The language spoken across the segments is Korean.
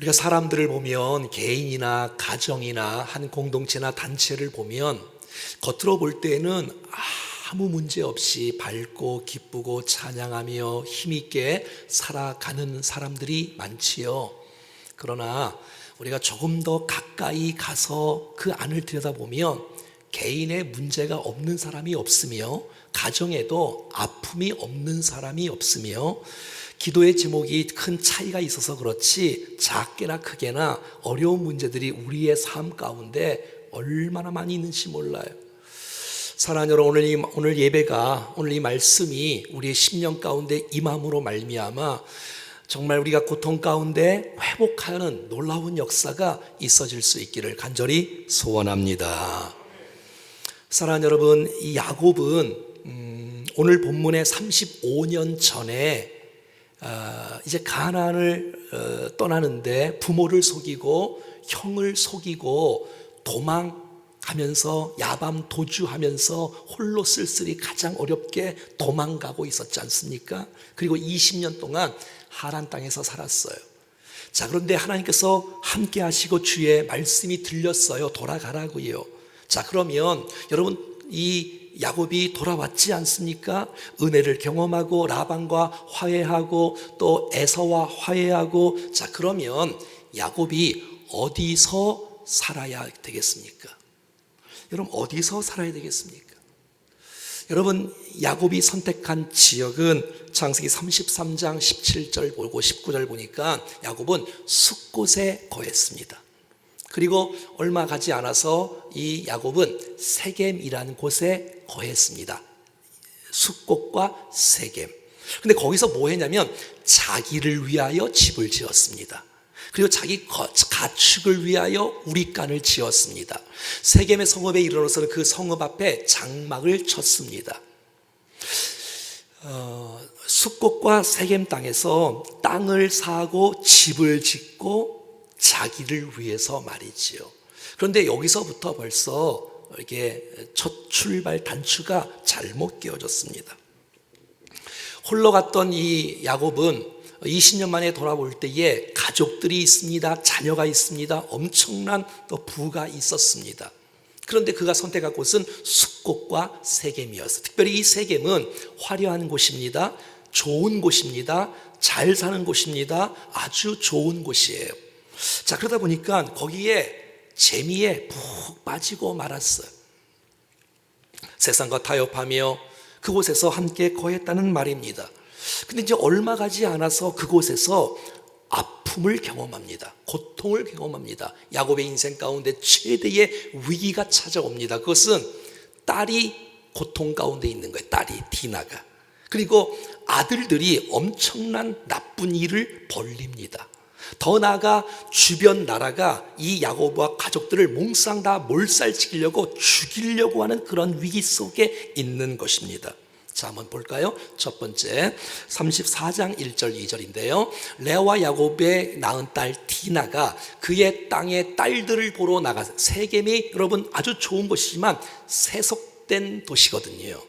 우리가 사람들을 보면 개인이나 가정이나 한 공동체나 단체를 보면 겉으로 볼 때는 아무 문제 없이 밝고 기쁘고 찬양하며 힘있게 살아가는 사람들이 많지요. 그러나 우리가 조금 더 가까이 가서 그 안을 들여다보면 개인의 문제가 없는 사람이 없으며 가정에도 아픔이 없는 사람이 없으며 기도의 제목이 큰 차이가 있어서 그렇지 작게나 크게나 어려운 문제들이 우리의 삶 가운데 얼마나 많이 있는지 몰라요. 사랑하는 여러분, 오늘 예배가, 오늘 이 말씀이 우리의 심령 가운데 임함으로 말미암아 정말 우리가 고통 가운데 회복하는 놀라운 역사가 있어질 수 있기를 간절히 소원합니다. 사랑하는 여러분, 이 야곱은 오늘 본문의 35년 전에 이제 가나안을 떠나는데 부모를 속이고 형을 속이고 도망가면서 야밤 도주하면서 홀로 쓸쓸히 가장 어렵게 도망가고 있었지 않습니까? 그리고 20년 동안 하란 땅에서 살았어요. 자, 그런데 하나님께서 함께 하시고 주의 말씀이 들렸어요. 돌아가라고요. 자, 그러면 여러분, 이 야곱이 돌아왔지 않습니까? 은혜를 경험하고 라반과 화해하고 또 에서와 화해하고, 자, 그러면 야곱이 어디서 살아야 되겠습니까? 여러분, 어디서 살아야 되겠습니까? 여러분, 야곱이 선택한 지역은 창세기 33장 17절 보고 19절 보니까 야곱은 숫곳에 거했습니다. 그리고 얼마 가지 않아서 이 야곱은 세겜이라는 곳에 거했습니다. 숫곳과 세겜. 근데 거기서 뭐 했냐면 자기를 위하여 집을 지었습니다. 그리고 자기 가축을 위하여 우리간을 지었습니다. 세겜의 성읍에 이르러서는 그 성읍 앞에 장막을 쳤습니다. 숫곳과 세겜 땅에서 땅을 사고 집을 짓고 자기를 위해서 말이지요. 그런데 여기서부터 벌써 이렇게 첫 출발 단추가 잘못 끼워졌습니다. 홀로 갔던 이 야곱은 20년 만에 돌아올 때에 가족들이 있습니다. 자녀가 있습니다. 엄청난 또 부가 있었습니다. 그런데 그가 선택한 곳은 숫곳과 세겜이었어요. 특별히 이 세겜은 화려한 곳입니다. 좋은 곳입니다. 잘 사는 곳입니다. 아주 좋은 곳이에요. 자, 그러다 보니까 거기에 재미에 푹 빠지고 말았어요. 세상과 타협하며 그곳에서 함께 거했다는 말입니다. 근데 이제 얼마 가지 않아서 그곳에서 아픔을 경험합니다. 고통을 경험합니다. 야곱의 인생 가운데 최대의 위기가 찾아옵니다. 그것은 딸이 고통 가운데 있는 거예요. 딸이 디나가. 그리고 아들들이 엄청난 나쁜 일을 벌립니다. 더 나아가 주변 나라가 이 야곱과 가족들을 몽땅 다 몰살시키려고 죽이려고 하는 그런 위기 속에 있는 것입니다. 자, 한번 볼까요? 첫 번째 34장 1절 2절인데요 레아와 야곱의 낳은 딸 디나가 그의 땅의 딸들을 보러 나가서, 세겜이 여러분 아주 좋은 곳이지만 세속된 도시거든요.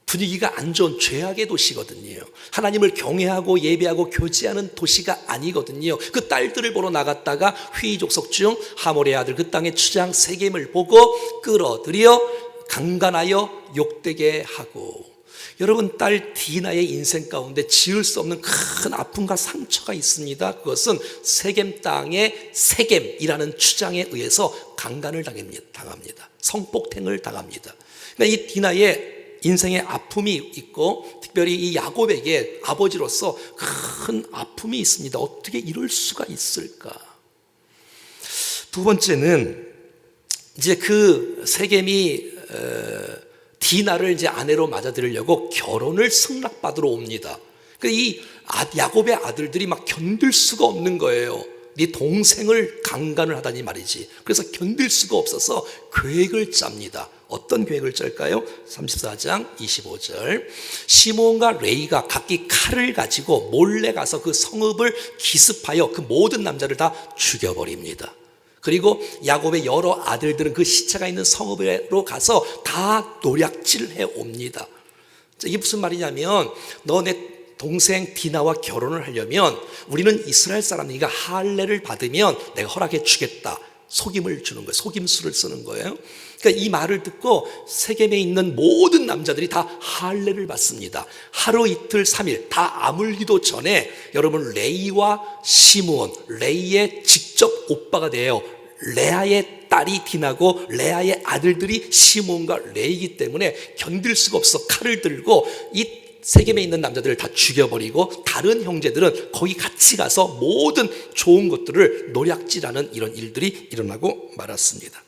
분위기가 안 좋은 죄악의 도시거든요. 하나님을 경외하고 예배하고 교제하는 도시가 아니거든요. 그 딸들을 보러 나갔다가 휘 족속 중 하몰의 아들 그 땅의 주장 세겜을 보고 끌어들여 강간하여 욕되게 하고, 여러분, 딸 디나의 인생 가운데 지을 수 없는 큰 아픔과 상처가 있습니다. 그것은 세겜 땅의 세겜이라는 주장에 의해서 강간을 당합니다. 성폭행을 당합니다. 그러니까 이 디나의 인생의 아픔이 있고, 특별히 이 야곱에게 아버지로서 큰 아픔이 있습니다. 어떻게 이럴 수가 있을까? 두 번째는 이제 그 세겜이 디나를 이제 아내로 맞아들이려고 결혼을 승낙받으러 옵니다. 이 야곱의 아들들이 막 견딜 수가 없는 거예요. 네 동생을 강간을 하다니 말이지. 그래서 견딜 수가 없어서 계획을 짭니다. 어떤 계획을 짤까요? 34장 25절 시몬과 레이가 각기 칼을 가지고 몰래 가서 그 성읍을 기습하여 그 모든 남자를 다 죽여버립니다. 그리고 야곱의 여러 아들들은 그 시체가 있는 성읍으로 가서 다 노략질해 옵니다. 이게 무슨 말이냐면, 너 내 동생 디나와 결혼을 하려면 우리는 이스라엘 사람이니까 할례를 받으면 내가 허락해 주겠다. 속임을 주는 거예요. 속임수를 쓰는 거예요. 그러니까 이 말을 듣고 세겜에 있는 모든 남자들이 다 할례를 받습니다. 하루 이틀 3일 다 아물기도 전에 여러분 레이와 시므온, 레이의 직접 오빠가 돼요. 레아의 딸이 디나고 레아의 아들들이 시므온과 레이이기 때문에 견딜 수가 없어 칼을 들고 이 세겜에 있는 남자들을 다 죽여버리고 다른 형제들은 거기 같이 가서 모든 좋은 것들을 노략질하는 이런 일들이 일어나고 말았습니다.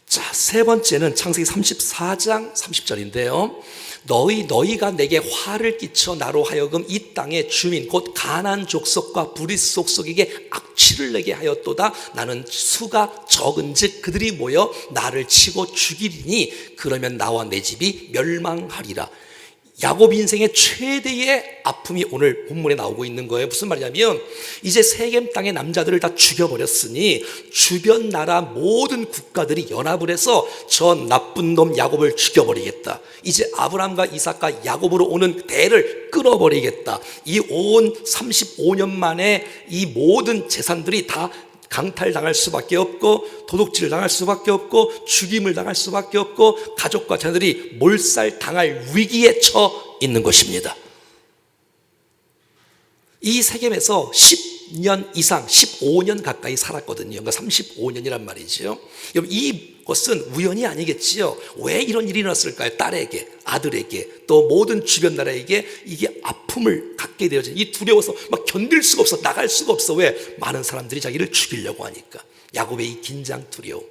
자, 세 번째는 창세기 34장 30절인데요. 너희가 내게 화를 끼쳐 나로 하여금 이 땅의 주민 곧 가나안 족속과 브리스 족속에게 악취를 내게 하였도다. 나는 수가 적은즉 그들이 모여 나를 치고 죽이리니 그러면 나와 내 집이 멸망하리라. 야곱 인생의 최대의 아픔이 오늘 본문에 나오고 있는 거예요. 무슨 말이냐면 이제 세겜 땅의 남자들을 다 죽여버렸으니 주변 나라 모든 국가들이 연합을 해서 저 나쁜 놈 야곱을 죽여버리겠다. 이제 아브라함과 이삭과 야곱으로 오는 대를 끊어버리겠다. 이 온 35년 만에 이 모든 재산들이 다 강탈당할 수밖에 없고 도둑질 당할 수밖에 없고 죽임을 당할 수밖에 없고 가족과 자녀들이 몰살당할 위기에 처 있는 것입니다. 이 세겜에서 10년 이상 15년 가까이 살았거든요. 그러니까 35년이란 말이죠. 여러분 이것은 우연이 아니겠지요. 왜 이런 일이 일어났을까요? 딸에게, 아들에게, 또 모든 주변 나라에게 이게 아픔을 갖게 되어진 이 두려워서 막 견딜 수가 없어. 나갈 수가 없어. 왜? 많은 사람들이 자기를 죽이려고 하니까. 야곱의 이 긴장 두려움.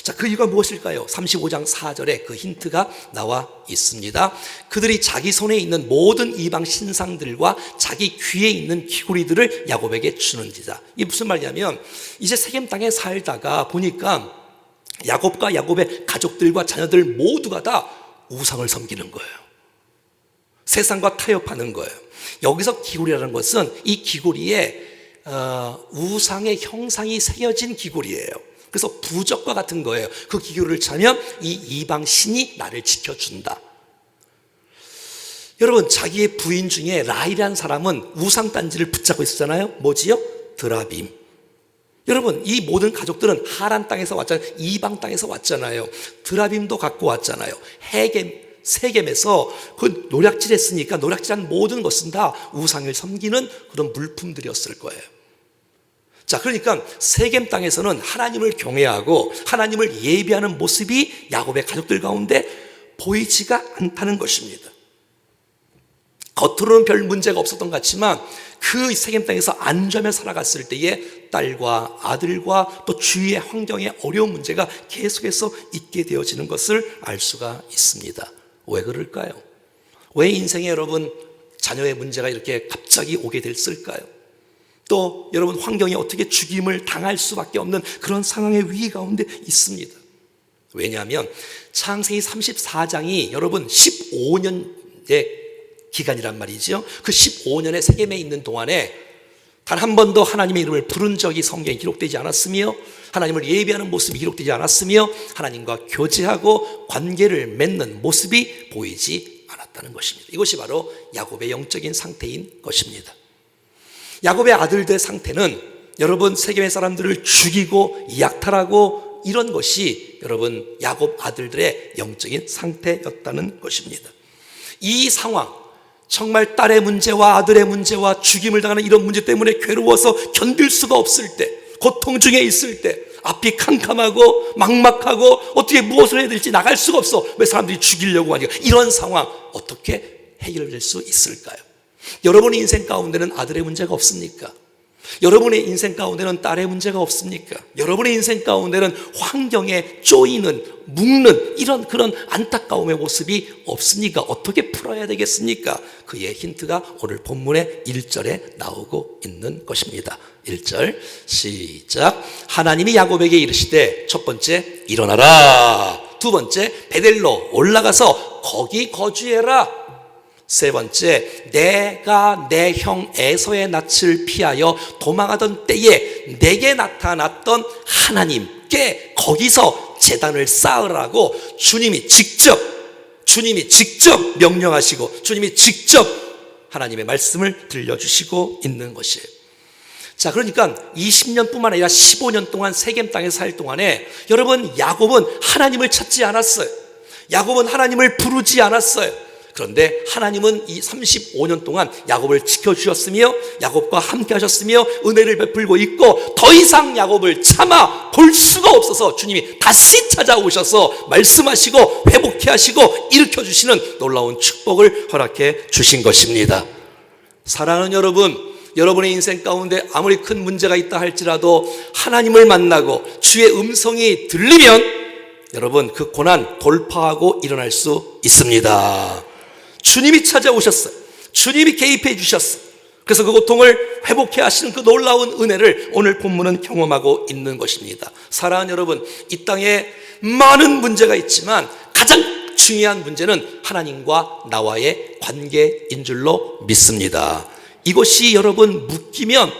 자, 그 이유가 무엇일까요? 35장 4절에 그 힌트가 나와 있습니다. 그들이 자기 손에 있는 모든 이방 신상들과 자기 귀에 있는 귀고리들을 야곱에게 주는지다. 이게 무슨 말이냐면 이제 세겜 땅에 살다가 보니까 야곱과 야곱의 가족들과 자녀들 모두가 다 우상을 섬기는 거예요. 세상과 타협하는 거예요. 여기서 귀고리라는 것은 이 귀고리에 우상의 형상이 새겨진 귀고리예요. 그래서 부적과 같은 거예요. 그 귀고리를 차면 이 이방 신이 나를 지켜준다. 여러분 자기의 부인 중에 라이라는 사람은 우상 단지를 붙잡고 있었잖아요. 뭐지요? 드라빔. 여러분 이 모든 가족들은 하란 땅에서 왔잖아요. 이방 땅에서 왔잖아요. 드라빔도 갖고 왔잖아요. 세겜에서 그 노략질했으니까 노략질한 모든 것은 다 우상을 섬기는 그런 물품들이었을 거예요. 자, 그러니까 세겜 땅에서는 하나님을 경외하고 하나님을 예비하는 모습이 야곱의 가족들 가운데 보이지가 않다는 것입니다. 겉으로는 별 문제가 없었던 것 같지만 그 세겜 땅에서 안전하게 살아갔을 때에 딸과 아들과 또 주위의 환경에 어려운 문제가 계속해서 있게 되어지는 것을 알 수가 있습니다. 왜 그럴까요? 왜 인생에 여러분 자녀의 문제가 이렇게 갑자기 오게 됐을까요? 또 여러분 환경이 어떻게 죽임을 당할 수밖에 없는 그런 상황의 위기 가운데 있습니다. 왜냐하면 창세기 34장이 여러분 15년의 기간이란 말이죠. 그 15년의 세겜에 있는 동안에 단 한 번도 하나님의 이름을 부른 적이 성경에 기록되지 않았으며 하나님을 예비하는 모습이 기록되지 않았으며 하나님과 교제하고 관계를 맺는 모습이 보이지 않았다는 것입니다. 이것이 바로 야곱의 영적인 상태인 것입니다. 야곱의 아들들의 상태는 여러분 세겜의 사람들을 죽이고 약탈하고 이런 것이 여러분 야곱 아들들의 영적인 상태였다는 것입니다. 이 상황 정말 딸의 문제와 아들의 문제와 죽임을 당하는 이런 문제 때문에 괴로워서 견딜 수가 없을 때 고통 중에 있을 때 앞이 캄캄하고 막막하고 어떻게 무엇을 해야 될지 나갈 수가 없어. 왜 사람들이 죽이려고 하니까 이런 상황 어떻게 해결될 수 있을까요? 여러분의 인생 가운데는 아들의 문제가 없습니까? 여러분의 인생 가운데는 딸의 문제가 없습니까? 여러분의 인생 가운데는 환경에 쪼이는, 묶는 이런 그런 안타까움의 모습이 없습니까? 어떻게 풀어야 되겠습니까? 그의 힌트가 오늘 본문의 1절에 나오고 있는 것입니다. 1절 시작. 하나님이 야곱에게 이르시되 첫 번째 일어나라. 두 번째 베델로 올라가서 거기 거주해라. 세 번째, 내가 내 형 에서의 낯을 피하여 도망하던 때에 내게 나타났던 하나님께 거기서 제단을 쌓으라고 주님이 직접 주님이 직접 명령하시고 주님이 직접 하나님의 말씀을 들려주시고 있는 것이에요. 자, 그러니까 20년뿐만 아니라 15년 동안 세겜 땅에 살 동안에 여러분, 야곱은 하나님을 찾지 않았어요. 야곱은 하나님을 부르지 않았어요. 그런데 하나님은 이 35년 동안 야곱을 지켜주셨으며 야곱과 함께 하셨으며 은혜를 베풀고 있고, 더 이상 야곱을 참아 볼 수가 없어서 주님이 다시 찾아오셔서 말씀하시고 회복해 하시고 일으켜주시는 놀라운 축복을 허락해 주신 것입니다. 사랑하는 여러분, 여러분의 인생 가운데 아무리 큰 문제가 있다 할지라도 하나님을 만나고 주의 음성이 들리면 여러분, 그 고난 돌파하고 일어날 수 있습니다. 주님이 찾아오셨어요. 주님이 개입해 주셨어요. 그래서 그 고통을 회복해 하시는 그 놀라운 은혜를 오늘 본문은 경험하고 있는 것입니다. 사랑하는 여러분, 이 땅에 많은 문제가 있지만 가장 중요한 문제는 하나님과 나와의 관계인 줄로 믿습니다. 이것이 여러분 묶이면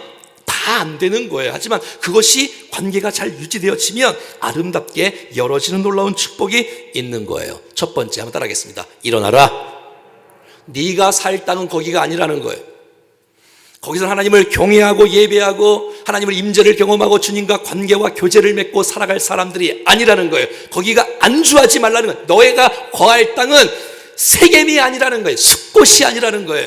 다 안 되는 거예요. 하지만 그것이 관계가 잘 유지되어지면 아름답게 열어지는 놀라운 축복이 있는 거예요. 첫 번째, 한번 따라하겠습니다. 일어나라. 네가 살 땅은 거기가 아니라는 거예요. 거기서 하나님을 경외하고 예배하고 하나님을 임재를 경험하고 주님과 관계와 교제를 맺고 살아갈 사람들이 아니라는 거예요. 거기가 안주하지 말라는 거예요. 너희가 거할 땅은 세겜이 아니라는 거예요. 숲곳이 아니라는 거예요.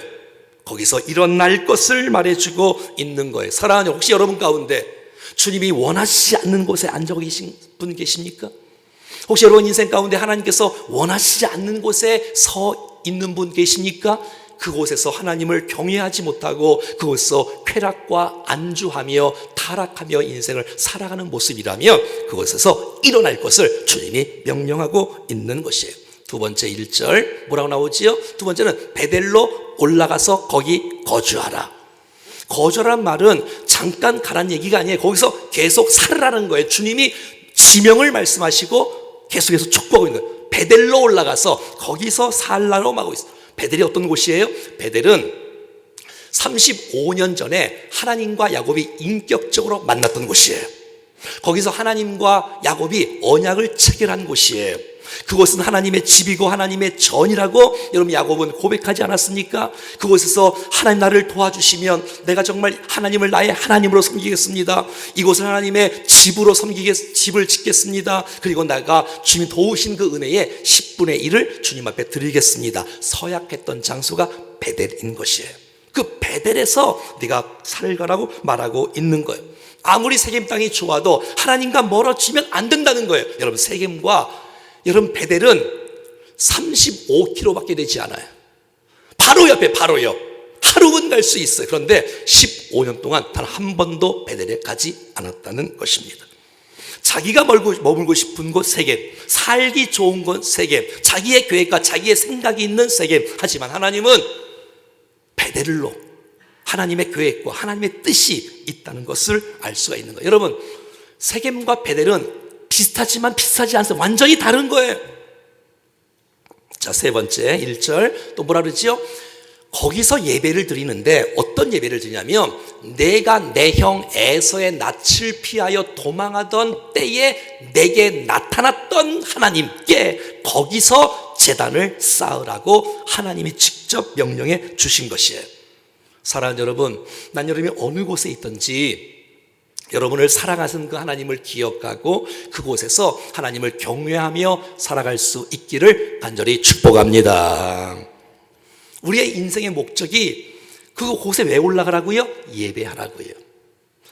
거기서 일어날 것을 말해주고 있는 거예요. 사랑하는, 혹시 여러분 가운데 주님이 원하시지 않는 곳에 앉아 계신 분 계십니까? 혹시 여러분 인생 가운데 하나님께서 원하시지 않는 곳에 서 있는 분 계십니까? 그곳에서 하나님을 경외하지 못하고 그곳에서 쾌락과 안주하며 타락하며 인생을 살아가는 모습이라면 그곳에서 일어날 것을 주님이 명령하고 있는 것이에요. 두 번째 1절 뭐라고 나오지요? 두 번째는 베델로 올라가서 거기 거주하라. 거주하라는 말은 잠깐 가란 얘기가 아니에요. 거기서 계속 살으라는 거예요. 주님이 지명을 말씀하시고 계속해서 촉구하고 있는 거예요. 베델로 올라가서 거기서 살라고 하고 있어요. 베델이 어떤 곳이에요? 베델은 35년 전에 하나님과 야곱이 인격적으로 만났던 곳이에요. 거기서 하나님과 야곱이 언약을 체결한 곳이에요. 그곳은 하나님의 집이고 하나님의 전이라고 여러분 야곱은 고백하지 않았습니까? 그곳에서 하나님 나를 도와주시면 내가 정말 하나님을 나의 하나님으로 섬기겠습니다. 이곳을 하나님의 집으로 집을 짓겠습니다. 그리고 내가 주님 도우신 그 은혜의 10분의 1을 주님 앞에 드리겠습니다. 서약했던 장소가 베델인 것이에요. 그 베델에서 네가 살가라고 말하고 있는 거예요. 아무리 세겜 땅이 좋아도 하나님과 멀어지면 안 된다는 거예요. 여러분, 세겜과 여러분 베델은 35km밖에 되지 않아요. 바로 옆에, 바로요. 하루는 갈 수 있어요. 그런데 15년 동안 단 한 번도 베델에 가지 않았다는 것입니다. 자기가 머물고 싶은 곳 세겜, 살기 좋은 곳 세겜, 자기의 계획과 자기의 생각이 있는 세겜. 하지만 하나님은 베델로 하나님의 계획과 하나님의 뜻이 있다는 것을 알 수가 있는 거예요. 여러분, 세겜과 베델은 비슷하지만 비슷하지 않습니다. 완전히 다른 거예요. 자, 세 번째 1절 또 뭐라 그러지요? 거기서 예배를 드리는데 어떤 예배를 드리냐면 내가 내 형 에서의 낯을 피하여 도망하던 때에 내게 나타났던 하나님께 거기서 제단을 쌓으라고 하나님이 직접 명령해 주신 것이에요. 사랑하는 여러분, 난 여러분이 어느 곳에 있든지 여러분을 사랑하신 그 하나님을 기억하고 그곳에서 하나님을 경외하며 살아갈 수 있기를 간절히 축복합니다. 우리의 인생의 목적이 그곳에 왜 올라가라고요? 예배하라고요.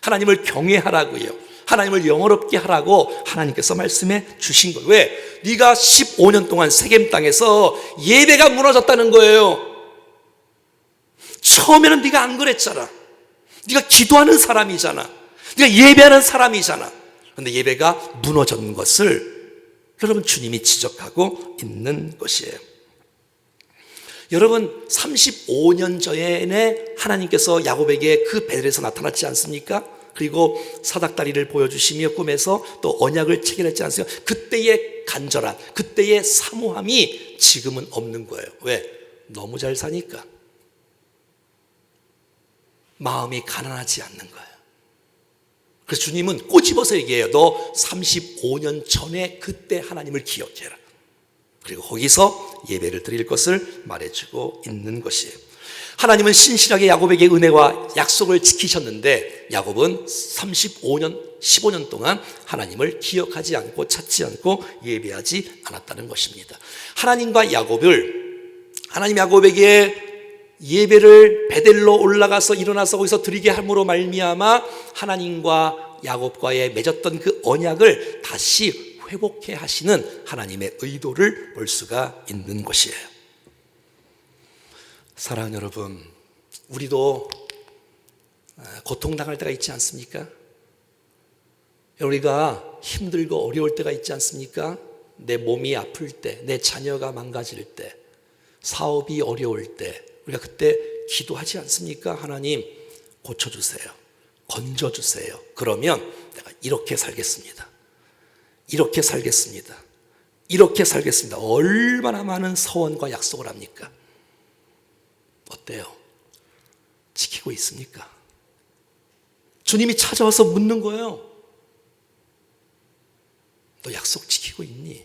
하나님을 경외하라고요. 하나님을 영어롭게 하라고 하나님께서 말씀해 주신 거예요. 왜? 네가 15년 동안 세겜 땅에서 예배가 무너졌다는 거예요. 처음에는 네가 안 그랬잖아. 네가 기도하는 사람이잖아. 네가 예배하는 사람이잖아. 그런데 예배가 무너진 것을 여러분 주님이 지적하고 있는 것이에요. 여러분 35년 전에 하나님께서 야곱에게 그 베델에서 나타났지 않습니까? 그리고 사닥다리를 보여주시며 꿈에서 또 언약을 체결했지 않습니까? 그때의 간절한, 그때의 사모함이 지금은 없는 거예요. 왜? 너무 잘 사니까. 마음이 가난하지 않는 거예요. 그래서 주님은 꼬집어서 얘기해요. 너 35년 전에 그때 하나님을 기억해라. 그리고 거기서 예배를 드릴 것을 말해주고 있는 것이에요. 하나님은 신실하게 야곱에게 은혜와 약속을 지키셨는데 야곱은 15년 동안 하나님을 기억하지 않고 찾지 않고 예배하지 않았다는 것입니다. 하나님이 야곱에게 예배를 베델로 올라가서 일어나서 거기서 드리게 함으로 말미암아 하나님과 야곱과의 맺었던 그 언약을 다시 회복해 하시는 하나님의 의도를 볼 수가 있는 것이에요. 사랑하는 여러분, 우리도 고통당할 때가 있지 않습니까? 우리가 힘들고 어려울 때가 있지 않습니까? 내 몸이 아플 때, 내 자녀가 망가질 때, 사업이 어려울 때 우리가 그때 기도하지 않습니까? 하나님 고쳐주세요, 건져주세요. 그러면 내가 이렇게 살겠습니다, 이렇게 살겠습니다, 이렇게 살겠습니다. 얼마나 많은 서원과 약속을 합니까? 어때요? 지키고 있습니까? 주님이 찾아와서 묻는 거예요. 너 약속 지키고 있니?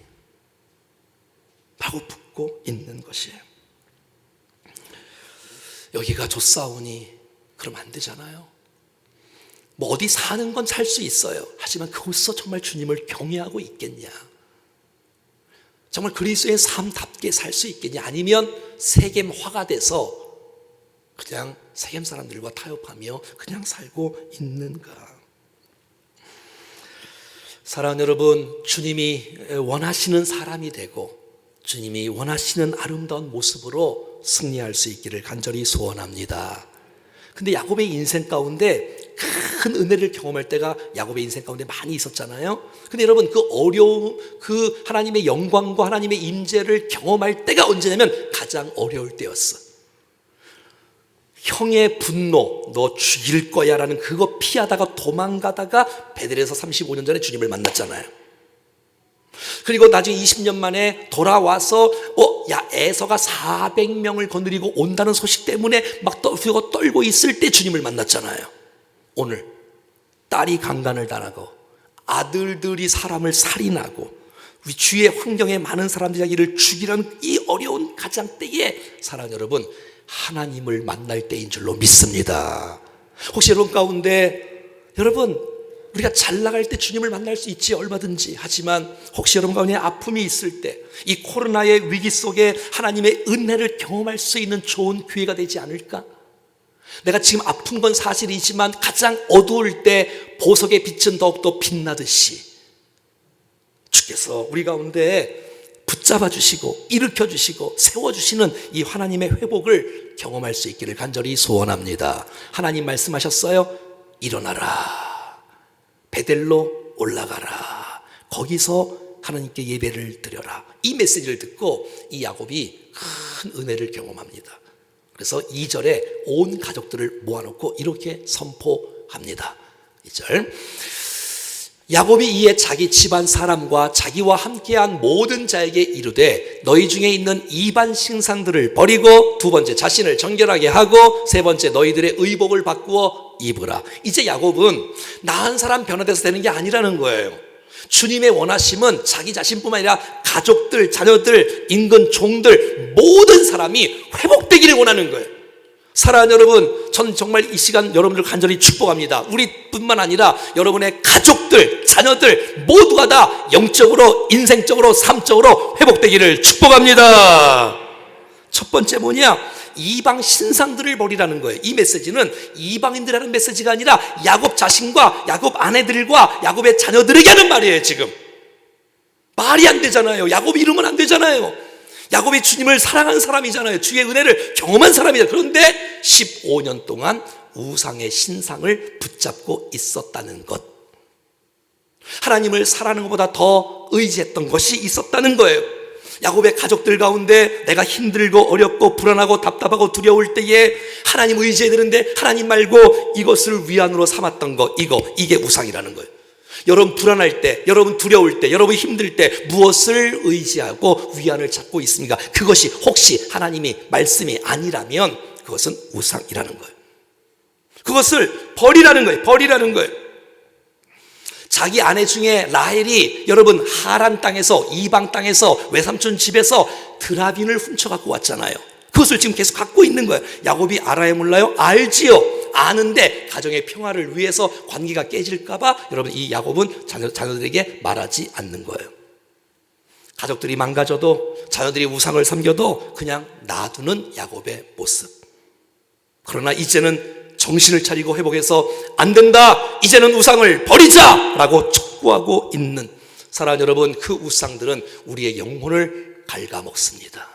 라고 묻고 있는 것이에요. 여기가 좋사오니 그러면 안 되잖아요. 뭐 어디 사는 건 살 수 있어요. 하지만 그곳에서 정말 주님을 경외하고 있겠냐? 정말 그리스도의 삶답게 살 수 있겠냐? 아니면 세겜화가 돼서 그냥 세겜 사람들과 타협하며 그냥 살고 있는가? 사랑하는 여러분, 주님이 원하시는 사람이 되고 주님이 원하시는 아름다운 모습으로 승리할 수 있기를 간절히 소원합니다. 근데 야곱의 인생 가운데 큰 은혜를 경험할 때가 야곱의 인생 가운데 많이 있었잖아요. 근데 여러분, 그 어려움, 그 하나님의 영광과 하나님의 임재를 경험할 때가 언제냐면 가장 어려울 때였어. 형의 분노, 너 죽일 거야 라는 그거 피하다가 도망가다가 베델에서 35년 전에 주님을 만났잖아요. 그리고 나중에 20년 만에 돌아와서 에서가 400명을 거느리고 온다는 소식 때문에 막 떨고 있을 때 주님을 만났잖아요. 오늘 딸이 강간을 당하고 아들들이 사람을 살인하고 주위의 환경에 많은 사람들이 자기를 죽이려는 이 어려운 가장 때에 사랑하는 여러분, 하나님을 만날 때인 줄로 믿습니다. 혹시 여러분 가운데, 여러분 우리가 잘 나갈 때 주님을 만날 수 있지, 얼마든지. 하지만 혹시 여러분 가운데 아픔이 있을 때, 이 코로나의 위기 속에 하나님의 은혜를 경험할 수 있는 좋은 기회가 되지 않을까? 내가 지금 아픈 건 사실이지만 가장 어두울 때 보석의 빛은 더욱더 빛나듯이 주께서 우리 가운데 붙잡아 주시고 일으켜 주시고 세워 주시는 이 하나님의 회복을 경험할 수 있기를 간절히 소원합니다. 하나님 말씀하셨어요. 일어나라, 베델로 올라가라, 거기서 하나님께 예배를 드려라. 이 메시지를 듣고 이 야곱이 큰 은혜를 경험합니다. 그래서 2절에 온 가족들을 모아놓고 이렇게 선포합니다. 2절, 야곱이 이에 자기 집안 사람과 자기와 함께한 모든 자에게 이르되 너희 중에 있는 이방 신상들을 버리고, 두 번째 자신을 정결하게 하고, 세 번째 너희들의 의복을 바꾸어 입으라. 이제 야곱은 나 한 사람 변화돼서 되는 게 아니라는 거예요. 주님의 원하심은 자기 자신뿐만 아니라 가족들, 자녀들, 인근 종들 모든 사람이 회복되기를 원하는 거예요. 사랑하는 여러분, 전 정말 이 시간 여러분들 간절히 축복합니다. 우리뿐만 아니라 여러분의 가족들, 자녀들 모두가 다 영적으로, 인생적으로, 삶적으로 회복되기를 축복합니다. 첫 번째 뭐냐? 이방 신상들을 버리라는 거예요. 이 메시지는 이방인들이라는 메시지가 아니라 야곱 자신과 야곱 아내들과 야곱의 자녀들에게 하는 말이에요. 지금 말이 안 되잖아요. 야곱이 이러면 안 되잖아요. 야곱이 주님을 사랑한 사람이잖아요. 주의 은혜를 경험한 사람이잖아요. 그런데 15년 동안 우상의 신상을 붙잡고 있었다는 것, 하나님을 사랑하는 것보다 더 의지했던 것이 있었다는 거예요. 야곱의 가족들 가운데 내가 힘들고 어렵고 불안하고 답답하고 두려울 때에 하나님 의지해야 되는데 하나님 말고 이것을 위안으로 삼았던 것, 이게 우상이라는 거예요. 여러분 불안할 때, 여러분 두려울 때, 여러분 힘들 때 무엇을 의지하고 위안을 찾고 있습니까? 그것이 혹시 하나님이 말씀이 아니라면 그것은 우상이라는 거예요. 그것을 버리라는 거예요. 버리라는 거예요. 자기 아내 중에 라헬이 여러분 하란 땅에서, 이방 땅에서, 외삼촌 집에서 드라빈을 훔쳐갖고 왔잖아요. 그것을 지금 계속 갖고 있는 거예요. 야곱이 알아요 몰라요? 알지요. 아는데 가정의 평화를 위해서 관계가 깨질까봐 여러분 이 야곱은 자녀들에게 말하지 않는 거예요. 가족들이 망가져도, 자녀들이 우상을 섬겨도 그냥 놔두는 야곱의 모습. 그러나 이제는 정신을 차리고 회복해서 안 된다, 이제는 우상을 버리자 라고 촉구하고 있는, 사랑하는 여러분, 그 우상들은 우리의 영혼을 갉아먹습니다.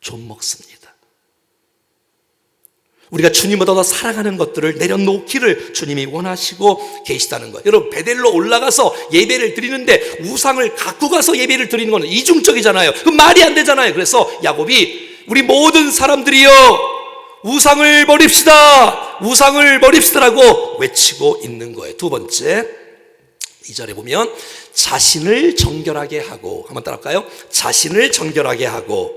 좀 먹습니다. 우리가 주님보다 더 사랑하는 것들을 내려놓기를 주님이 원하시고 계시다는 거예요. 여러분, 베델로 올라가서 예배를 드리는데 우상을 갖고 가서 예배를 드리는 건 이중적이잖아요. 그 말이 안 되잖아요. 그래서 야곱이 우리 모든 사람들이여 우상을 버립시다, 우상을 버립시다라고 외치고 있는 거예요. 두 번째, 2절에 보면 자신을 정결하게 하고, 한번 따라할까요? 자신을 정결하게 하고.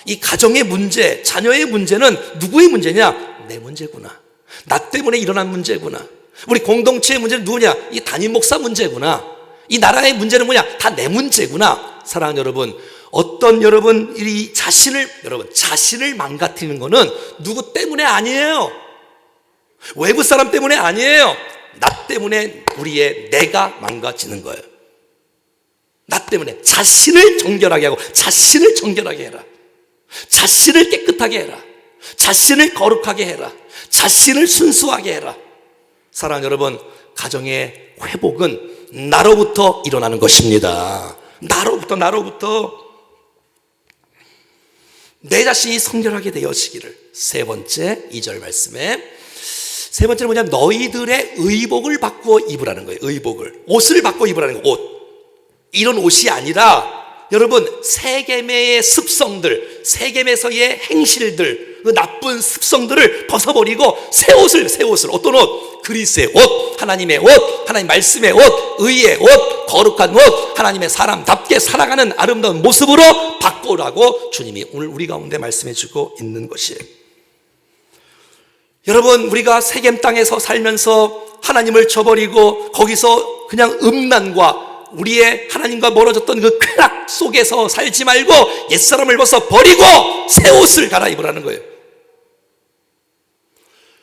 이 가정의 문제, 자녀의 문제는 누구의 문제냐? 내 문제구나. 나 때문에 일어난 문제구나. 우리 공동체의 문제는 누구냐? 이 담임 목사 문제구나. 이 나라의 문제는 뭐냐? 다 내 문제구나. 사랑하는 여러분, 어떤 여러분 이 자신을 망가뜨리는 거는 누구 때문에 아니에요. 외부 사람 때문에 아니에요. 나 때문에 내가 망가지는 거예요. 나 때문에. 자신을 정결하게 하고, 자신을 정결하게 해라. 자신을 깨끗하게 해라. 자신을 거룩하게 해라. 자신을 순수하게 해라. 사랑하는 여러분, 가정의 회복은 나로부터 일어나는 것입니다. 나로부터 내 자신이 성결하게 되어지기를. 세 번째, 2절 말씀에 세 번째는 뭐냐면 너희들의 의복을 바꾸어 입으라는 거예요. 의복을, 옷을 바꾸어 입으라는 거예요. 옷. 이런 옷이 아니라 여러분, 세겜의 습성들, 세겜에서의 행실들, 그 나쁜 습성들을 벗어버리고 새 옷을, 어떤 옷? 그리스의 옷, 하나님의 옷, 하나님 말씀의 옷, 의의 옷, 거룩한 옷, 하나님의 사람답게 살아가는 아름다운 모습으로 바꾸라고 주님이 오늘 우리 가운데 말씀해 주고 있는 것이에요. 여러분, 우리가 세겜 땅에서 살면서 하나님을 저버리고 거기서 그냥 음란과 우리의 하나님과 멀어졌던 그 쾌락 속에서 살지 말고 옛사람을 벗어 버리고 새 옷을 갈아입으라는 거예요.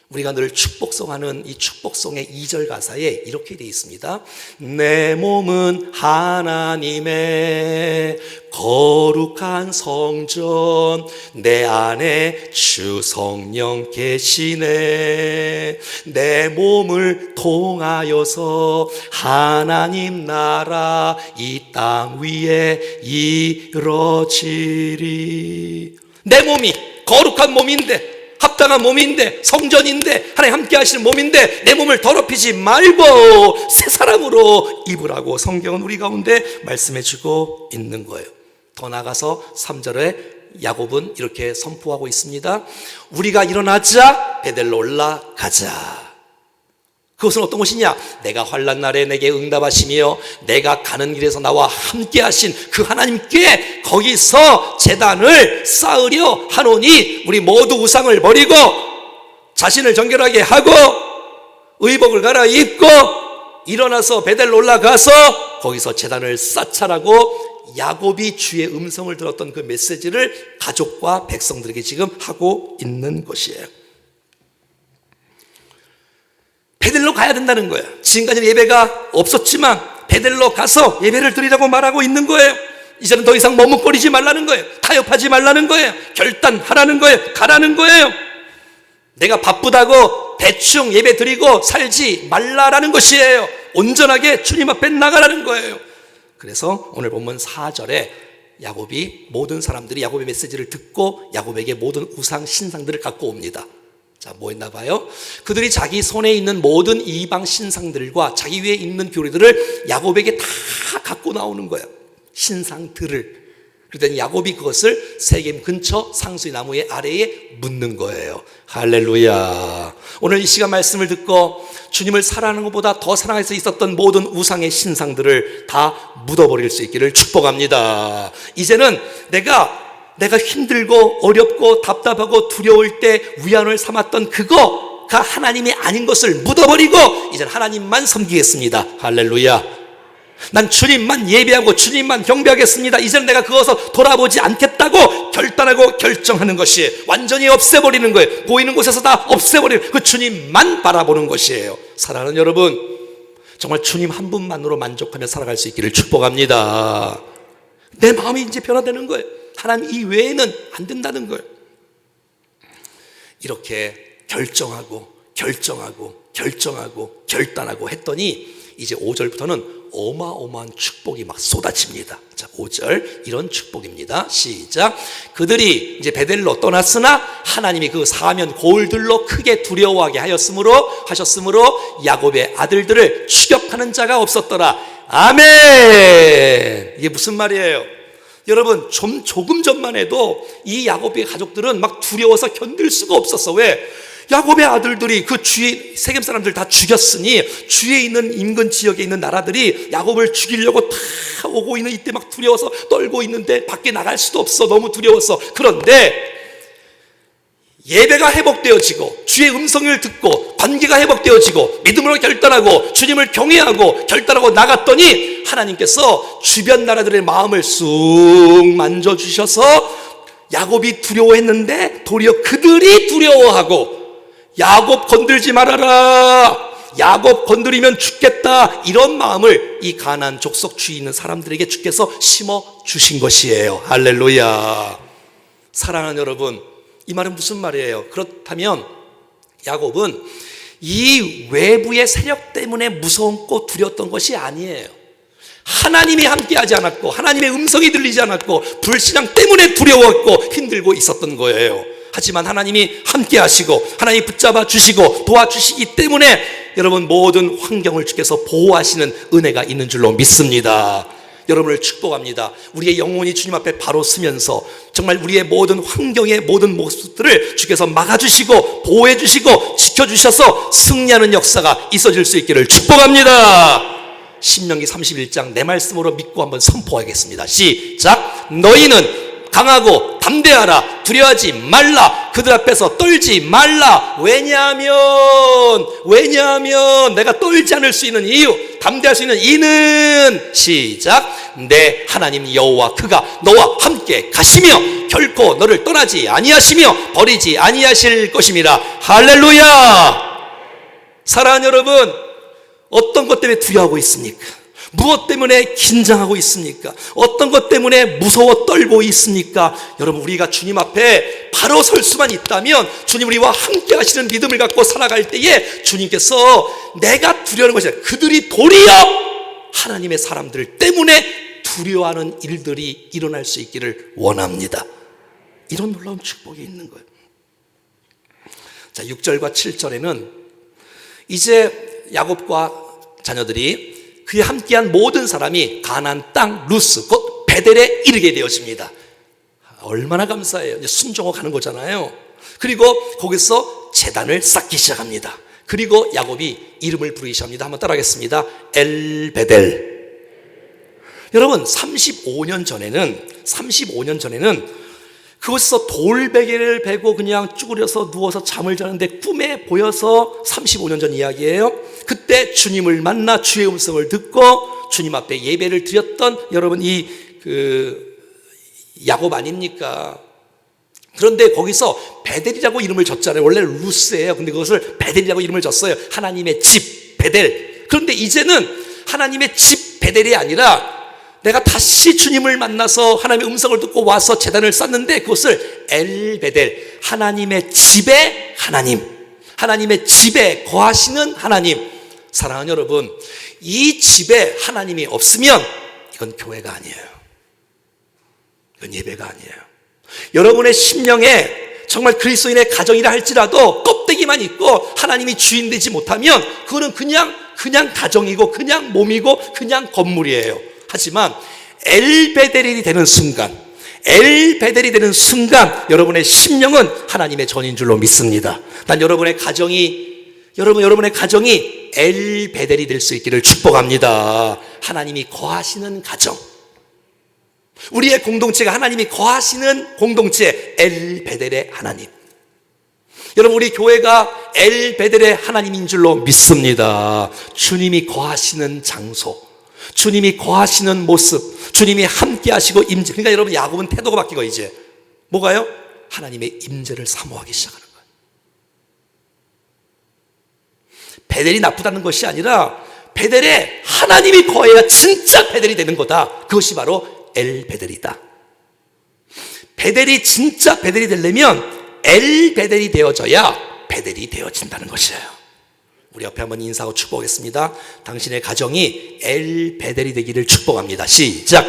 우리가 늘 축복송하는 이 축복송의 2절 가사에 이렇게 되어 있습니다. 내 몸은 하나님의 거룩한 성전, 내 안에 주 성령 계시네. 내 몸을 통하여서 하나님 나라 이 땅 위에 이루어지리. 내 몸이 거룩한 몸인데, 합당한 몸인데, 성전인데, 하나님 함께 하시는 몸인데 내 몸을 더럽히지 말고 새 사람으로 입으라고 성경은 우리 가운데 말씀해 주고 있는 거예요. 더 나아가서 3절에 야곱은 이렇게 선포하고 있습니다. 우리가 일어나자 베델로 올라가자. 그것은 어떤 것이냐? 내가 환난 날에 내게 응답하시며 내가 가는 길에서 나와 함께 하신 그 하나님께 거기서 제단을 쌓으려 하노니 우리 모두 우상을 버리고 자신을 정결하게 하고 의복을 갈아입고 일어나서 베델로 올라가서 거기서 제단을 쌓자라고 야곱이 주의 음성을 들었던 그 메시지를 가족과 백성들에게 지금 하고 있는 것이에요. 베델로 가야 된다는 거예요. 지금까지는 예배가 없었지만 베델로 가서 예배를 드리라고 말하고 있는 거예요. 이제는 더 이상 머뭇거리지 말라는 거예요. 타협하지 말라는 거예요. 결단하라는 거예요. 가라는 거예요. 내가 바쁘다고 대충 예배 드리고 살지 말라라는 것이에요. 온전하게 주님 앞에 나가라는 거예요. 그래서 오늘 본문 4절에 야곱이, 모든 사람들이 야곱의 메시지를 듣고 야곱에게 모든 우상 신상들을 갖고 옵니다. 자, 뭐 했나 봐요? 그들이 자기 손에 있는 모든 이방 신상들과 자기 위에 있는 교리들을 야곱에게 다 갖고 나오는 거예요. 신상들을. 그랬더니 야곱이 그것을 세겜 근처 상수의 나무의 아래에 묻는 거예요. 할렐루야. 오늘 이 시간 말씀을 듣고 주님을 사랑하는 것보다 더 사랑할 수 있었던 모든 우상의 신상들을 다 묻어버릴 수 있기를 축복합니다. 이제는 내가 힘들고 어렵고 답답하고 두려울 때 위안을 삼았던 그거 그 하나님이 아닌 것을 묻어버리고 이제는 하나님만 섬기겠습니다. 할렐루야. 난 주님만 예배하고 주님만 경배하겠습니다. 이제는 내가 그것을 돌아보지 않겠다고 결단하고 결정하는 것이 완전히 없애버리는 거예요. 보이는 곳에서 다 없애버리는 그 주님만 바라보는 것이에요. 사랑하는 여러분, 정말 주님 한 분만으로 만족하며 살아갈 수 있기를 축복합니다. 내 마음이 이제 변화되는 거예요. 하나님 이외에는 안 된다는 거예요. 이렇게 결정하고 결단하고 했더니 이제 5절부터는 어마어마한 축복이 막 쏟아집니다. 자, 5절 이런 축복입니다. 시작. 그들이 이제 베델로 떠났으나 하나님이 그 사면 고을들로 크게 두려워하게 하셨으므로 야곱의 아들들을 추격하는 자가 없었더라. 아멘. 이게 무슨 말이에요? 여러분, 조금 전만 해도 이 야곱의 가족들은 막 두려워서 견딜 수가 없었어. 왜? 야곱의 아들들이 그 주위 세겜 사람들 다 죽였으니 주위에 있는 인근 지역에 있는 나라들이 야곱을 죽이려고 다 오고 있는 이때 막 두려워서 떨고 있는데 밖에 나갈 수도 없어. 너무 두려웠어. 그런데 예배가 회복되어지고 주의 음성을 듣고 관계가 회복되어지고 믿음으로 결단하고 주님을 경외하고 결단하고 나갔더니 하나님께서 주변 나라들의 마음을 쑥 만져주셔서 야곱이 두려워했는데 도리어 그들이 두려워하고 야곱 건들지 말아라, 야곱 건드리면 죽겠다, 이런 마음을 이 가나안 족속 주위에 있는 사람들에게 주께서 심어주신 것이에요. 할렐루야. 사랑하는 여러분, 이 말은 무슨 말이에요? 그렇다면 야곱은 이 외부의 세력 때문에 무서웠고 두려웠던 것이 아니에요. 하나님이 함께하지 않았고 하나님의 음성이 들리지 않았고 불신앙 때문에 두려웠고 힘들고 있었던 거예요. 하지만 하나님이 함께 하시고 하나님이 붙잡아 주시고 도와주시기 때문에 여러분 모든 환경을 주께서 보호하시는 은혜가 있는 줄로 믿습니다. 여러분을 축복합니다. 우리의 영혼이 주님 앞에 바로 서면서 정말 우리의 모든 환경의 모든 모습들을 주께서 막아주시고 보호해주시고 지켜주셔서 승리하는 역사가 있어질 수 있기를 축복합니다. 신명기 31장 내 말씀으로 믿고 한번 선포하겠습니다. 시작. 너희는 강하고 담대하라. 두려워하지 말라. 그들 앞에서 떨지 말라. 왜냐하면 내가 떨지 않을 수 있는 이유, 담대할 수 있는 이는 시작. 내 하나님 여호와 그가 너와 함께 가시며 결코 너를 떠나지 아니하시며 버리지 아니하실 것임이라. 할렐루야. 사랑하는 여러분, 어떤 것 때문에 두려워하고 있습니까? 무엇 때문에 긴장하고 있습니까? 어떤 것 때문에 무서워 떨고 있습니까? 여러분, 우리가 주님 앞에 바로 설 수만 있다면 주님 우리와 함께 하시는 믿음을 갖고 살아갈 때에 주님께서 내가 두려워하는 것이 아니라 그들이 도리어 하나님의 사람들 때문에 두려워하는 일들이 일어날 수 있기를 원합니다. 이런 놀라운 축복이 있는 거예요. 자, 6절과 7절에는 이제 야곱과 자녀들이 그에 함께한 모든 사람이 가나안 땅 루스 곧 베델에 이르게 되어집니다. 얼마나 감사해요. 이제 순종하고 가는 거잖아요. 그리고 거기서 제단을 쌓기 시작합니다. 그리고 야곱이 이름을 부르기 시작합니다. 한번 따라하겠습니다. 엘베델. 여러분, 35년 전에는 그곳에서 돌베개를 베고 그냥 쭈그려서 누워서 잠을 자는데 꿈에 보여서 35년 전 이야기예요. 그때 주님을 만나 주의 음성을 듣고 주님 앞에 예배를 드렸던 여러분 야곱 아닙니까? 그런데 거기서 베델이라고 이름을 줬잖아요. 원래 루스예요. 근데 그것을 베델이라고 이름을 줬어요. 하나님의 집 베델. 그런데 이제는 하나님의 집 베델이 아니라 내가 다시 주님을 만나서 하나님의 음성을 듣고 와서 제단을 쌓는데 그것을 엘베델, 하나님의 집의 하나님, 하나님의 집에 거하시는 하나님. 사랑하는 여러분, 이 집에 하나님이 없으면 이건 교회가 아니에요. 이건 예배가 아니에요. 여러분의 심령에 정말 그리스도인의 가정이라 할지라도 껍데기만 있고 하나님이 주인 되지 못하면 그거는 그냥 가정이고 그냥 몸이고 그냥 건물이에요. 하지만 엘베델이 되는 순간 여러분의 심령은 하나님의 전인 줄로 믿습니다. 난 여러분의 가정이 엘베델이 될 수 있기를 축복합니다. 하나님이 거하시는 가정, 우리의 공동체가 하나님이 거하시는 공동체, 엘베델의 하나님. 여러분, 우리 교회가 엘베델의 하나님인 줄로 믿습니다. 주님이 거하시는 장소, 주님이 거하시는 모습, 주님이 함께 하시고 임재. 그러니까 여러분, 야곱은 태도가 바뀌고 이제 뭐가요? 하나님의 임재를 사모하기 시작하는 거예요. 베델이 나쁘다는 것이 아니라 베델에 하나님이 거해야 진짜 베델이 되는 거다. 그것이 바로 엘베델이다. 베델이 진짜 베델이 되려면 엘베델이 되어져야 베델이 되어진다는 것이에요. 우리 옆에 한번 인사하고 축복하겠습니다. 당신의 가정이 엘베델이 되기를 축복합니다. 시작.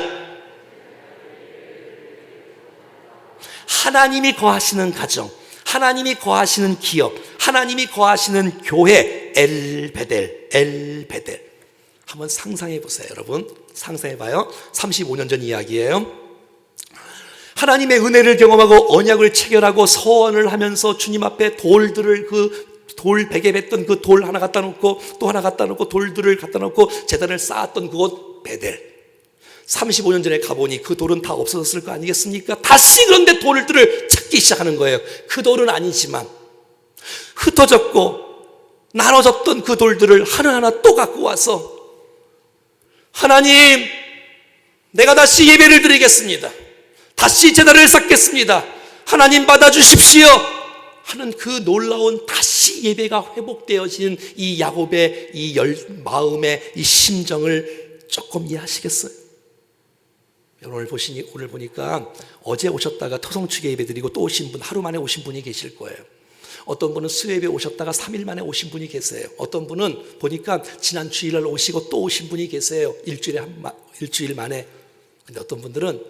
하나님이 거하시는 가정, 하나님이 거하시는 기업, 하나님이 거하시는 교회, 엘베델, 엘베델. 한번 상상해 보세요, 여러분. 상상해 봐요. 35년 전 이야기예요. 하나님의 은혜를 경험하고 언약을 체결하고 서원을 하면서 주님 앞에 돌들을, 그 돌 베개 뱉던 그 돌 하나 갖다 놓고 또 하나 갖다 놓고 돌들을 갖다 놓고 제단을 쌓았던 그곳 베델. 35년 전에 가보니 그 돌은 다 없어졌을 거 아니겠습니까? 다시 그런데 돌들을 찾기 시작하는 거예요. 그 돌은 아니지만 흩어졌고 나눠졌던 그 돌들을 하나하나 또 갖고 와서, 하나님, 내가 다시 예배를 드리겠습니다. 다시 제단을 쌓겠습니다. 하나님 받아주십시오 하는 그 놀라운 다시 예배가 회복되어진 이 야곱의 이 마음의 이 심정을 조금 이해하시겠어요? 오늘 보니까 어제 오셨다가 토성축에 예배 드리고 또 오신 분, 하루 만에 오신 분이 계실 거예요. 어떤 분은 수요예배 오셨다가 3일 만에 오신 분이 계세요. 어떤 분은 보니까 지난 주일날 오시고 또 오신 분이 계세요. 일주일 만에. 근데 어떤 분들은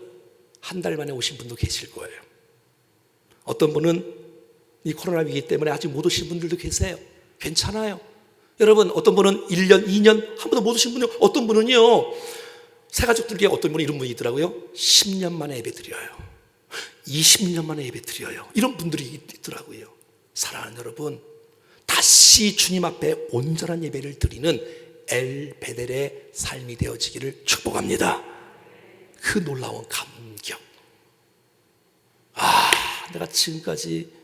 한 달 만에 오신 분도 계실 거예요. 어떤 분은 이 코로나 위기 때문에 아직 못 오신 분들도 계세요. 괜찮아요. 여러분, 어떤 분은 1년, 2년 한 번도 못 오신 분이, 어떤 분은요, 새가족들 중에 어떤 분이 이런 분이 있더라고요. 10년 만에 예배 드려요. 20년 만에 예배 드려요. 이런 분들이 있더라고요. 사랑하는 여러분, 다시 주님 앞에 온전한 예배를 드리는 엘베델의 삶이 되어지기를 축복합니다. 그 놀라운 감격. 내가 지금까지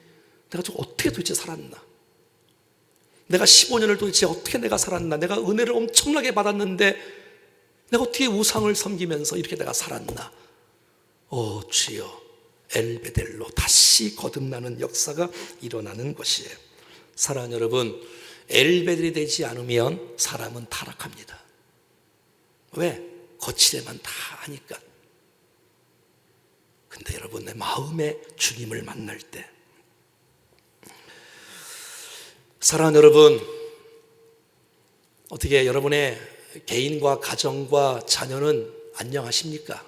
내가 좀 어떻게 도대체 살았나? 내가 15년을 도대체 어떻게 내가 살았나? 내가 은혜를 엄청나게 받았는데 내가 어떻게 우상을 섬기면서 이렇게 내가 살았나? 주여, 엘베델로 다시 거듭나는 역사가 일어나는 것이에요. 사랑하는 여러분, 엘베델이 되지 않으면 사람은 타락합니다. 왜? 거칠에만 다 하니까. 근데 여러분, 내 마음에 주님을 만날 때, 사랑하는 여러분, 어떻게 여러분의 개인과 가정과 자녀는 안녕하십니까?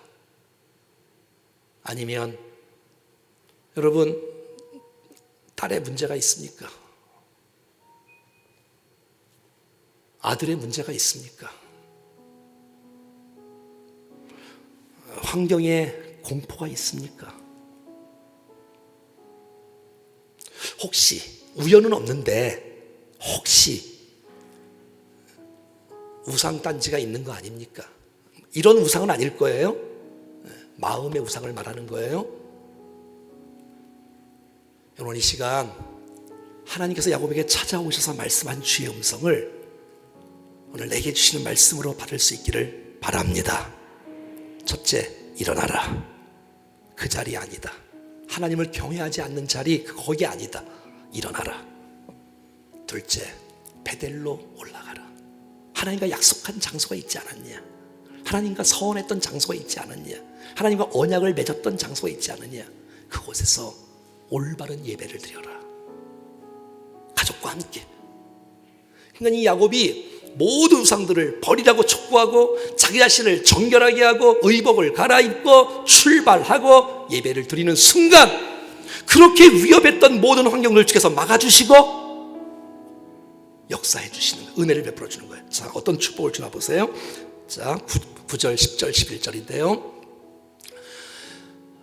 아니면 여러분, 딸의 문제가 있습니까? 아들의 문제가 있습니까? 환경에 공포가 있습니까? 혹시, 우연은 없는데 혹시 우상단지가 있는 거 아닙니까? 이런 우상은 아닐 거예요. 마음의 우상을 말하는 거예요. 여러분, 이 시간 하나님께서 야곱에게 찾아오셔서 말씀한 주의 음성을 오늘 내게 주시는 말씀으로 받을 수 있기를 바랍니다. 첫째, 일어나라. 그 자리 아니다. 하나님을 경외하지 않는 자리, 거기 아니다. 일어나라. 둘째, 베델로 올라가라. 하나님과 약속한 장소가 있지 않았냐? 하나님과 서원했던 장소가 있지 않았냐? 하나님과 언약을 맺었던 장소가 있지 않느냐? 그곳에서 올바른 예배를 드려라. 가족과 함께. 그러니까 이 야곱이 모든 우상들을 버리라고 촉구하고 자기 자신을 정결하게 하고 의복을 갈아입고 출발하고 예배를 드리는 순간, 그렇게 위협했던 모든 환경을 주께서 막아주시고 역사해 주시는, 은혜를 베풀어 주는 거예요. 자, 어떤 축복을 주나 보세요. 자, 9절, 10절, 11절인데요.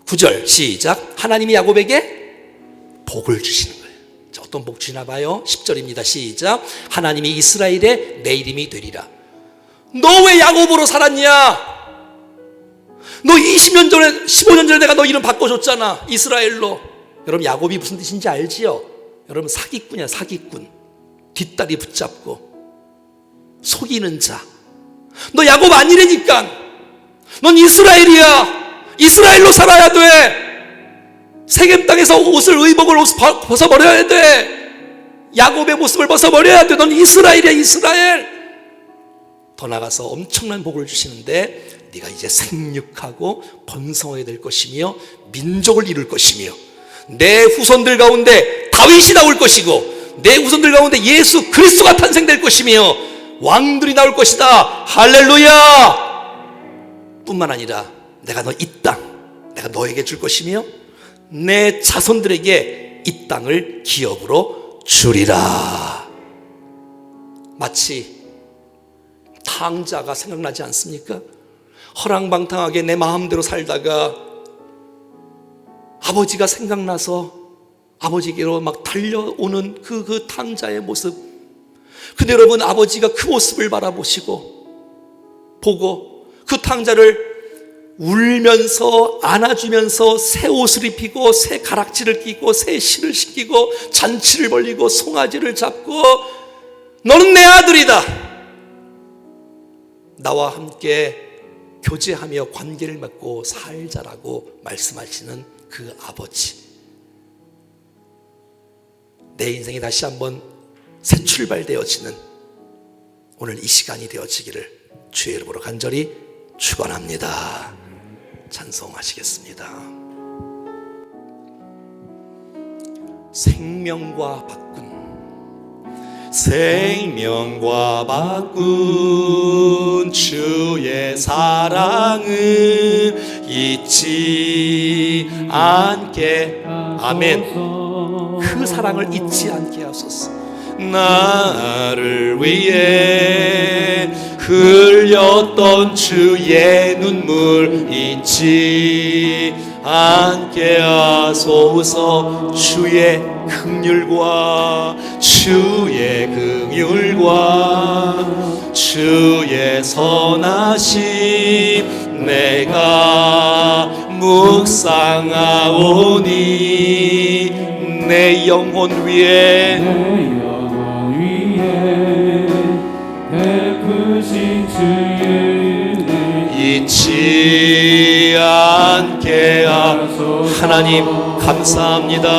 9절 시작. 하나님이 야곱에게 복을 주시는 거예요. 자, 어떤 복 주시나 봐요. 10절입니다. 시작. 하나님이 이스라엘의 내 이름이 되리라. 너 왜 야곱으로 살았냐? 너 20년 전에, 15년 전에 내가 너 이름 바꿔줬잖아. 이스라엘로. 여러분, 야곱이 무슨 뜻인지 알지요? 여러분 사기꾼이야, 사기꾼. 뒷다리 붙잡고 속이는 자. 너 야곱 아니라니까. 넌 이스라엘이야. 이스라엘로 살아야 돼. 세겜 땅에서 옷을, 의복을 벗어버려야 돼. 야곱의 모습을 벗어버려야 돼. 넌 이스라엘이야, 이스라엘. 더 나가서 엄청난 복을 주시는데 네가 이제 생육하고 번성하게 될 것이며 민족을 이룰 것이며 내 후손들 가운데 다윗이 나올 것이고 내 후손들 가운데 예수 그리스도가 탄생될 것이며 왕들이 나올 것이다. 할렐루야. 뿐만 아니라 내가 너 이 땅 내가 너에게 줄 것이며 내 자손들에게 이 땅을 기업으로 주리라. 마치 탕자가 생각나지 않습니까? 허랑방탕하게 내 마음대로 살다가 아버지가 생각나서 아버지께로 막 달려오는 그 탕자의 모습. 근데 여러분, 아버지가 그 모습을 바라보시고 보고 그 탕자를 울면서 안아주면서 새 옷을 입히고 새 가락지를 끼고 새 실을 신기고 잔치를 벌리고 송아지를 잡고 너는 내 아들이다. 나와 함께 교제하며 관계를 맺고 살자라고 말씀하시는 그 아버지. 내 인생이 다시 한번 새 출발되어지는 오늘 이 시간이 되어지기를 주의 이름으로 간절히 축원합니다. 찬송하시겠습니다. 생명과 바꾼 생명과 바꾼 주의 사랑을 잊지 않게. 아멘. 그 사랑을 잊지 않게 하소서. 나를 위해 흘렸던 주의 눈물 잊지 않게 하소서. 주의 긍휼과 주의 긍휼과 주의 선하심 내가 묵상하오니 내 영혼 위에 베푸신 주의 잊지 않게 하소서. 하나님 감사합니다.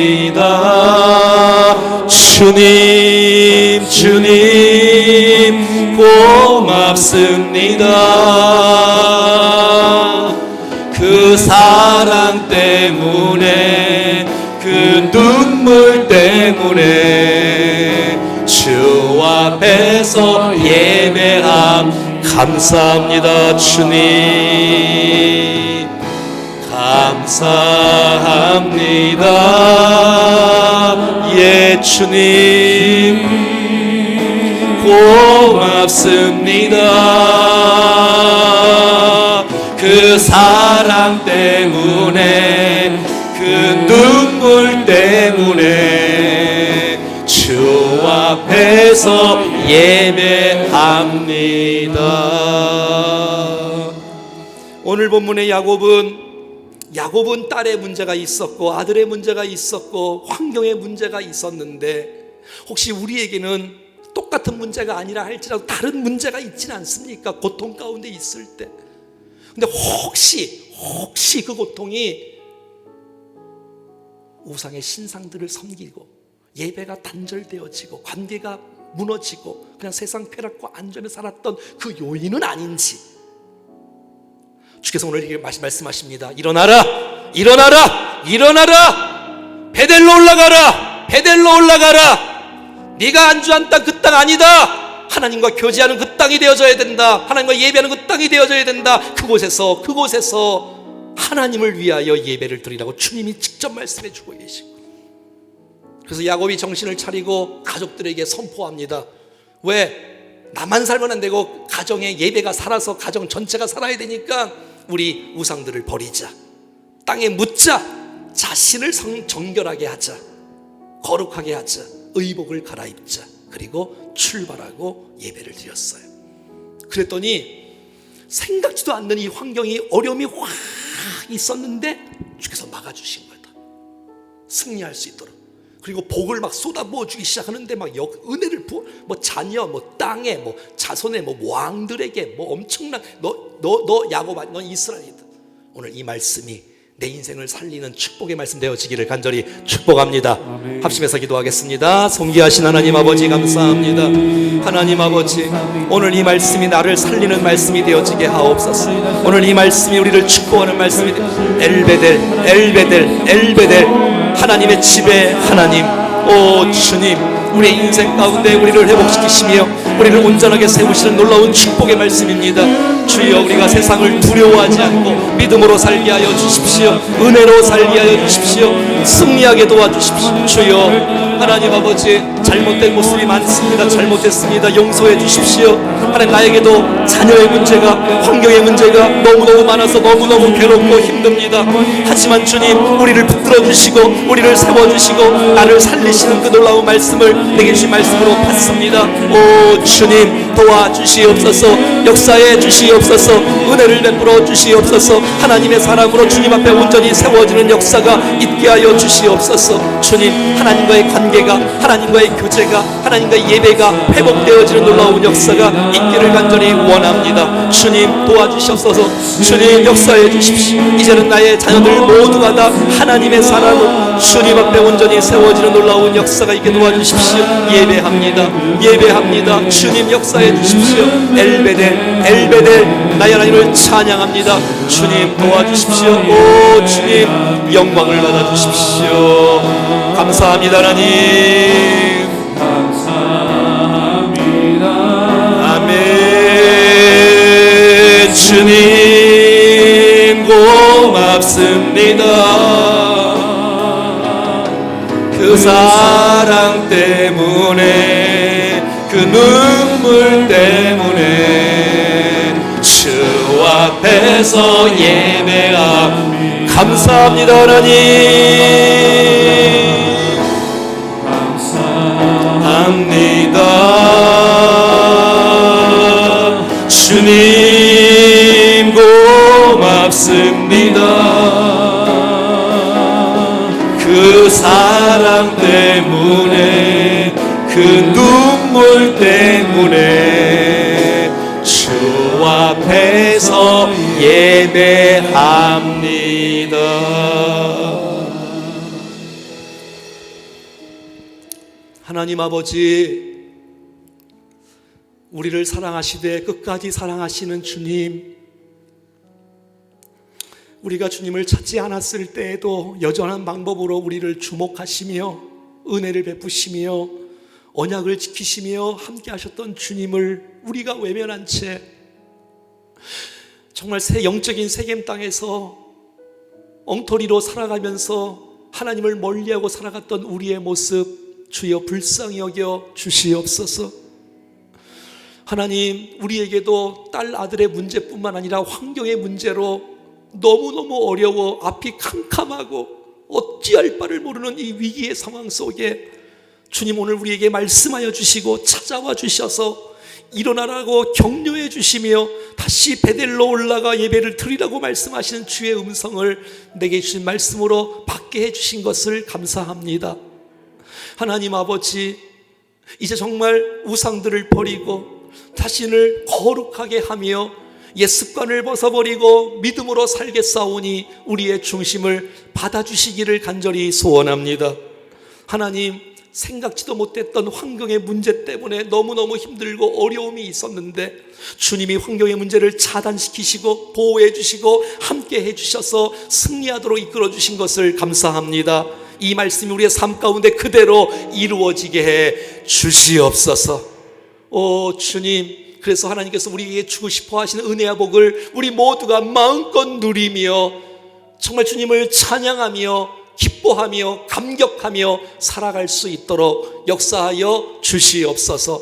감사합니다. 주님 주님 고맙습니다. 그 사랑 때문에 그 눈물 때문에 주 앞에서 예배함 감사합니다. 주님 감사합니다. 예 주님 고맙습니다. 그 사랑 때문에 그 눈물 때문에 주 앞에서 예배합니다. 오늘 본문의 야곱은 딸의 문제가 있었고 아들의 문제가 있었고 환경의 문제가 있었는데 혹시 우리에게는 똑같은 문제가 아니라 할지라도 다른 문제가 있지는 않습니까? 고통 가운데 있을 때. 근데 혹시 그 고통이 우상의 신상들을 섬기고 예배가 단절되어지고 관계가 무너지고 그냥 세상 쾌락과 안전에 살았던 그 요인은 아닌지 주께서 오늘 이렇게 말씀하십니다. 일어나라 일어나라 일어나라 베델로 올라가라 베델로 올라가라. 네가 안주한 땅 그 땅 아니다. 하나님과 교제하는 그 땅이 되어져야 된다. 하나님과 예배하는 그 땅이 되어져야 된다. 그곳에서 하나님을 위하여 예배를 드리라고 주님이 직접 말씀해 주고 계시고, 그래서 야곱이 정신을 차리고 가족들에게 선포합니다. 왜? 나만 살면 안 되고 가정의 예배가 살아서 가정 전체가 살아야 되니까 우리 우상들을 버리자. 땅에 묻자. 자신을 정결하게 하자. 거룩하게 하자. 의복을 갈아입자. 그리고 출발하고 예배를 드렸어요. 그랬더니 생각지도 않는 이 환경이 어려움이 확 있었는데 주께서 막아주신 거다. 승리할 수 있도록. 그리고 복을 막 쏟아부어 주기 시작하는데 막 은혜를 부어, 뭐 자녀, 뭐 땅에, 뭐 자손에, 뭐 왕들에게, 뭐 엄청난 너 야곱아, 넌 이스라엘이다. 오늘 이 말씀이 내 인생을 살리는 축복의 말씀 되어지기를 간절히 축복합니다. 아멘. 합심해서 기도하겠습니다. 존귀하신 하나님 아버지 감사합니다. 하나님 아버지, 오늘 이 말씀이 나를 살리는 말씀이 되어지게 하옵소서. 오늘 이 말씀이 우리를 축복하는 말씀이 엘베델 엘베델 엘베델, 하나님의 집에 하나님, 오 주님, 우리의 인생 가운데 우리를 회복시키시며 우리를 온전하게 세우시는 놀라운 축복의 말씀입니다. 주여, 우리가 세상을 두려워하지 않고 믿음으로 살게 하여 주십시오. 은혜로 살게 하여 주십시오. 승리하게 도와주십시오. 주여, 하나님 아버지, 잘못된 모습이 많습니다. 잘못했습니다. 용서해 주십시오. 하나님, 나에게도 자녀의 문제가, 환경의 문제가 너무너무 많아서 너무너무 괴롭고 힘듭니다. 하지만 주님, 우리를 붙들어 주시고 우리를 세워주시고 나를 살리시는 그 놀라운 말씀을 내게 주신 말씀으로 받습니다. 오 주님, 도와주시옵소서. 역사해 주시옵소서. 은혜를 베풀어 주시옵소서. 하나님의 사람으로 주님 앞에 온전히 세워지는 역사가 있게 하여 주시옵소서. 주님, 하나님과의 관계가, 하나님과의 교제가, 하나님과의 예배가 회복되어지는 놀라운 역사가 있기를 간절히 원합니다. 주님, 도와주시옵소서. 주님, 역사해 주십시오. 이제는 나의 자녀들 모두가 다 하나님의 사람으로 주님 앞에 온전히 세워지는 놀라운 역사가 있게 도와주십시오. 예배합니다. 예배합니다. 주님, 역사해 주십시오. 엘베델 엘베델, 나의 하나님을 찬양합니다. 주님, 도와주십시오. 오 주님, 영광을 받아주십시오. 감사합니다. 하나님, 감사합니다. 아멘. 주님 고맙습니다. 그 사랑 때문에, 그 눈물 때문에 주 앞에서 예배합니다. 감사합니다. 하나님, 감사합니다. 주님 고맙습니다. 그 사랑 때문에, 그 눈물 때문에 주 앞에서 예배합니다. 하나님 아버지, 우리를 사랑하시되 끝까지 사랑하시는 주님, 우리가 주님을 찾지 않았을 때에도 여전한 방법으로 우리를 주목하시며 은혜를 베푸시며 언약을 지키시며 함께 하셨던 주님을 우리가 외면한 채 정말 영적인 세겜 땅에서 엉터리로 살아가면서 하나님을 멀리하고 살아갔던 우리의 모습, 주여 불쌍히 여겨 주시옵소서. 하나님, 우리에게도 딸 아들의 문제뿐만 아니라 환경의 문제로 너무너무 어려워 앞이 캄캄하고 어찌할 바를 모르는 이 위기의 상황 속에 주님, 오늘 우리에게 말씀하여 주시고 찾아와 주셔서 일어나라고 격려해 주시며 다시 베델로 올라가 예배를 드리라고 말씀하시는 주의 음성을 내게 주신 말씀으로 받게 해주신 것을 감사합니다. 하나님 아버지, 이제 정말 우상들을 버리고 자신을 거룩하게 하며 옛 습관을 벗어버리고 믿음으로 살겠사오니 우리의 중심을 받아주시기를 간절히 소원합니다. 하나님, 생각지도 못했던 환경의 문제 때문에 너무너무 힘들고 어려움이 있었는데 주님이 환경의 문제를 차단시키시고 보호해 주시고 함께 해주셔서 승리하도록 이끌어 주신 것을 감사합니다. 이 말씀이 우리의 삶 가운데 그대로 이루어지게 해 주시옵소서. 오 주님, 그래서 하나님께서 우리에게 주고 싶어 하시는 은혜와 복을 우리 모두가 마음껏 누리며 정말 주님을 찬양하며 기뻐하며 감격하며 살아갈 수 있도록 역사하여 주시옵소서.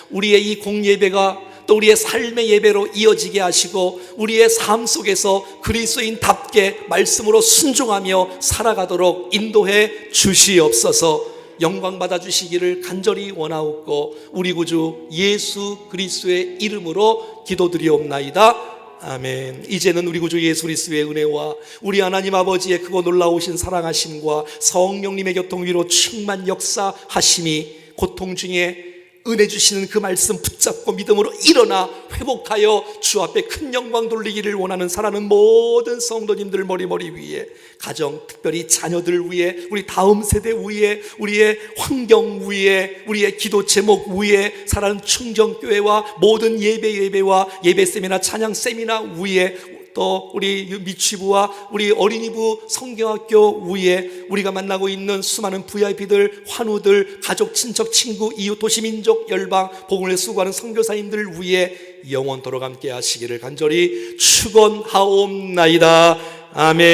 우리의 이 공예배가 또 우리의 삶의 예배로 이어지게 하시고 우리의 삶 속에서 그리스도인답게 말씀으로 순종하며 살아가도록 인도해 주시옵소서. 영광 받아 주시기를 간절히 원하옵고 우리 구주 예수 그리스도의 이름으로 기도드리옵나이다. 아멘. 이제는 우리 구주 예수 그리스도의 은혜와 우리 하나님 아버지의 크고 놀라우신 사랑하심과 성령님의 교통 위로 충만 역사하심이 고통 중에 은혜 주시는 그 말씀 붙잡고 믿음으로 일어나 회복하여 주 앞에 큰 영광 돌리기를 원하는 사랑하는 모든 성도님들 머리 위에, 가정 특별히 자녀들 위에, 우리 다음 세대 위에, 우리의 환경 위에, 우리의 기도 제목 위에, 사랑하는 충정교회와 모든 예배와 예배 세미나 찬양 세미나 위에, 또 우리 미취부와 우리 어린이부 성경학교 위에 우리가 만나고 있는 수많은 VIP들, 환우들, 가족, 친척, 친구, 이웃, 도시, 민족, 열방, 복음을 수고하는 선교사님들 위에 영원토록 함께 하시기를 간절히 축원하옵나이다. 아멘.